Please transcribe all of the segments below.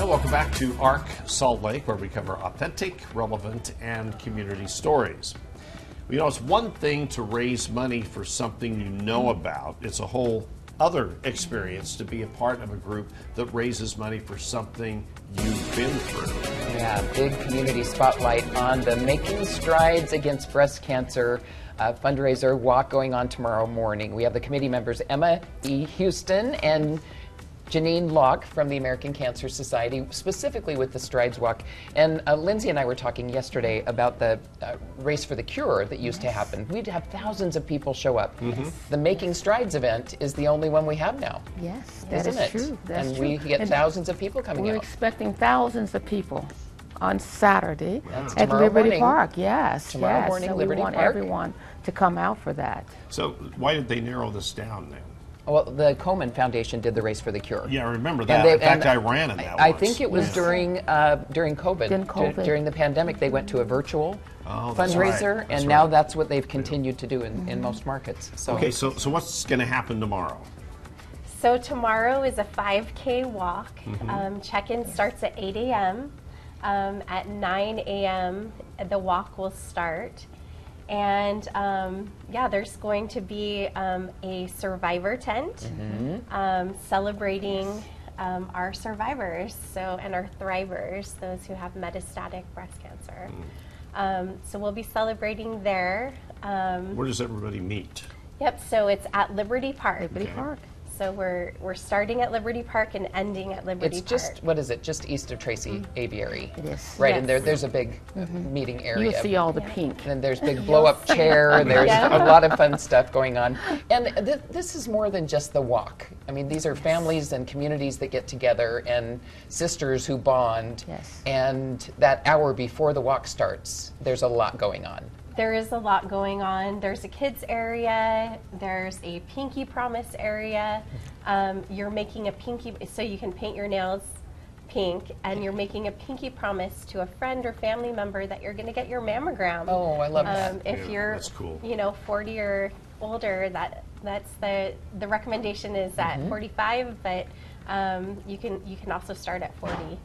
So welcome back to ARC Salt Lake, where we cover authentic, relevant, and community stories. You know, it's one thing to raise money for something you know about. It's a whole other experience to be a part of a group that raises money for something you've been through. Yeah, big community spotlight on the Making Strides Against Breast Cancer fundraiser walk going on tomorrow morning. We have the committee members Emma E. Houston and Janine Locke from the American Cancer Society, specifically with the Strides Walk. And Lindsay and I were talking yesterday about the Race for the Cure that used to happen. We'd have thousands of people show up. The Making Strides event is the only one we have now. Yes, that isn't is it? true. That's and true. we get thousands of people coming We're out. expecting thousands of people on Saturday That's at tomorrow Liberty morning. Park. Yes, Tomorrow yes. morning, so Liberty we want Park. everyone to come out for that. So why did they narrow this down then? Well, the Komen Foundation did the Race for the Cure. Yeah, I remember And that. they- In fact, and I ran in that I once. think it was Yeah. during COVID. During COVID. During the pandemic, they went to a virtual Oh, that's fundraiser, right. That's and now right. that's what they've continued to do in most markets. So, Okay, so what's going to happen tomorrow? So tomorrow is a 5K walk. Check-in starts at 8 a.m. At 9 a.m. the walk will start. And yeah, there's going to be a survivor tent celebrating our survivors and our thrivers, those who have metastatic breast cancer. So we'll be celebrating there. Where does everybody meet? Yep, so it's at Liberty Park. Liberty Okay. Park. So we're starting at Liberty Park and ending at Liberty it's Park. just, what is it, just east of Tracy Aviary? It is. Right, and Yes. there's a big meeting area. You'll see all the pink. And there's big blow-up chair, and there's Yeah. a lot of fun stuff going on. And this is more than just the walk. I mean, these are families and communities that get together and sisters who bond. Yes. And that hour before the walk starts, there's a lot going on. There is a lot going on. There's a kids area. There's a pinky promise area. You're making a pinky, so you can paint your nails pink, and you're making a pinky promise to a friend or family member that you're going to get your mammogram. Oh, I love that. If Yeah, you're, that's cool. 40 or older, that's the recommendation is at 45, but you can also start at 40.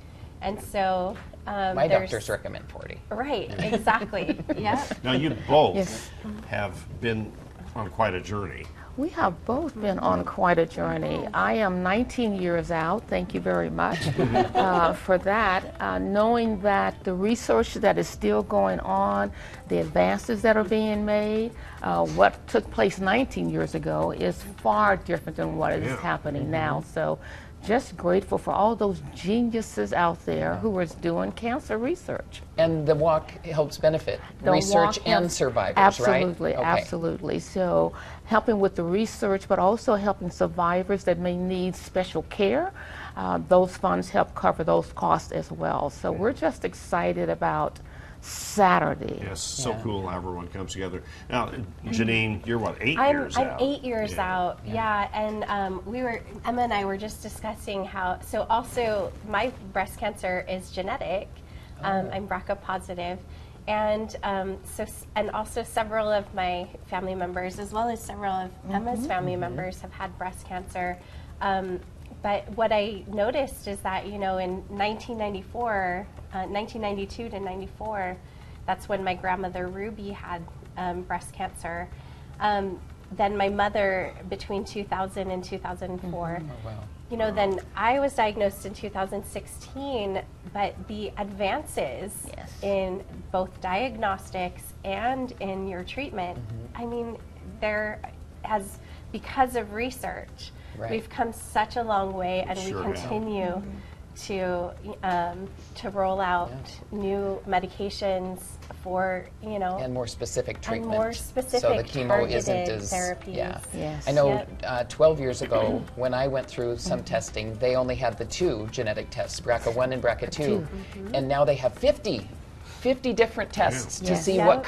And so My there's- doctors recommend 40. Right, exactly. Yeah. Now, you both Yes. have been on quite a journey. We have both been on quite a journey. I am 19 years out, thank you very much for that. Knowing that the research that is still going on, the advances that are being made, what took place 19 years ago is far different than what is Yeah. happening now. So just grateful for all those geniuses out there who are doing cancer research. And the walk helps benefit The research walk and helps- survivors, absolutely, right? Okay. Absolutely. So helping with the research, but also helping survivors that may need special care. Those funds help cover those costs as well. So we're just excited about Saturday. Yes, so Yeah. cool how everyone comes together. Now, Janine, you're what, 8 I'm years out? 8 years Yeah. out, yeah. And Emma and I were just discussing how, so also my breast cancer is genetic. I'm BRCA positive. And and also several of my family members, as well as several of Emma's family members, have had breast cancer. But what I noticed is that, in 1994, 1992 to 94, that's when my grandmother Ruby had breast cancer. Then my mother between 2000 and 2004. Oh, wow. Then I was diagnosed in 2016, but the advances Yes. in both diagnostics and in your treatment, I mean, because of research, Right. we've come such a long way, and Sure we have. continue to roll out new medications for, And more specific treatment. more specific so the chemo isn't targeted as therapies. Yeah. Yes. I know Yep. 12 years ago when I went through some testing, they only had the 2 genetic tests, BRCA1 and BRCA2, and now they have 50 different tests to Yes. see Yep.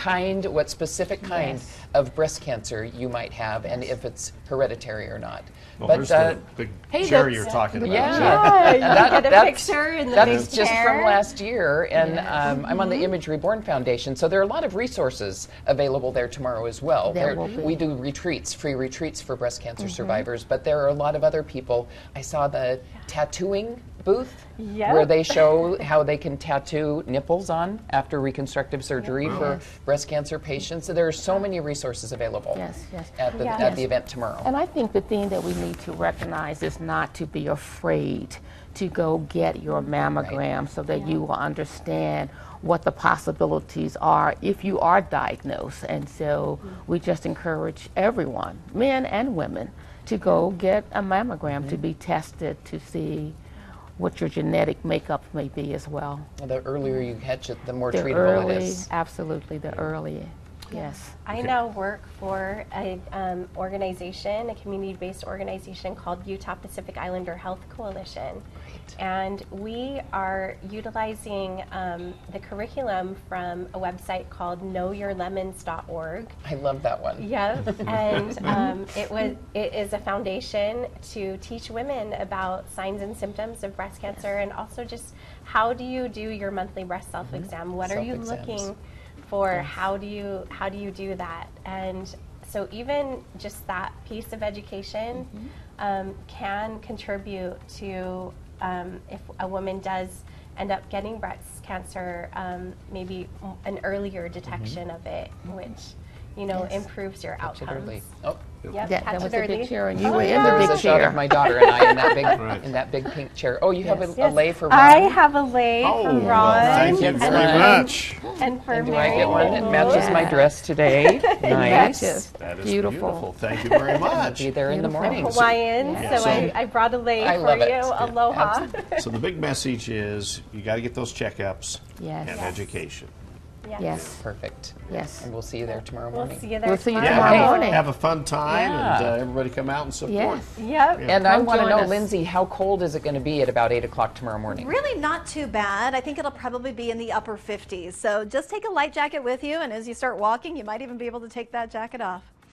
what specific kind Yes. of breast cancer you might have and if it's hereditary or not. Well, But there's the big hey, chair that's- you're talking about. Yeah, you get a that's- picture in the That's big just chair. from last year, and I'm on the Image Reborn Foundation, so there are a lot of resources available there tomorrow as well. There will be. We do retreats, free retreats for breast cancer survivors, but there are a lot of other people. I saw the tattooing booth Yep. where they show how they can tattoo nipples on after reconstructive surgery for breast cancer patients. So there are so many resources available Yes, yes. at the, Yeah. at the event tomorrow. And I think the thing that we need to recognize is not to be afraid to go get your mammogram so that you will understand what the possibilities are if you are diagnosed. And so we just encourage everyone, men and women, to go get a mammogram to be tested to see what your genetic makeup may be as well. The earlier you catch it, the more The treatable early, it is. absolutely, the earlier, yes. I now work for a organization, a community-based organization called Utah Pacific Islander Health Coalition. And we are utilizing the curriculum from a website called knowyourlemons.org. I love that one. Yep, and it is a foundation to teach women about signs and symptoms of breast cancer, and also just how do you do your monthly breast self-exam? What are you Self-exams. looking for? How do you do that? And so even just that piece of education can contribute to if a woman does end up getting breast cancer, maybe an earlier detection of it, which improves your Catch it outcomes. early. Oh, Yep, That catch was it a big early. chair, and you Oh, were in yeah. the there was big a shot chair. of my daughter and I in that big Right. in that big pink chair. Oh, you have a Yes. lei for I Ron? have a lei Oh, from well, Ron. thank you and very for- much. And for And do I Mary. get one that matches my dress today? Nice. Matches. That is Beautiful. beautiful. Thank you very I'll much. be there in the Beautiful. morning. Hawaiian, Yeah. so So- I brought a lei I for love you. it. Aloha. So the big message is you got to get those checkups Yes. and Yes. education. Yes, Perfect. yes. And we'll see you there tomorrow We'll morning. see you there We'll see you tomorrow. tomorrow Hey, morning. have a fun time, Yeah. and everybody come out and support. Yes. Yep. And I Come want to join know, us. Lindsay, how cold is it going to be at about 8 o'clock tomorrow morning? Really not too bad. I think it'll probably be in the upper 50s. So just take a light jacket with you, and as you start walking, you might even be able to take that jacket off.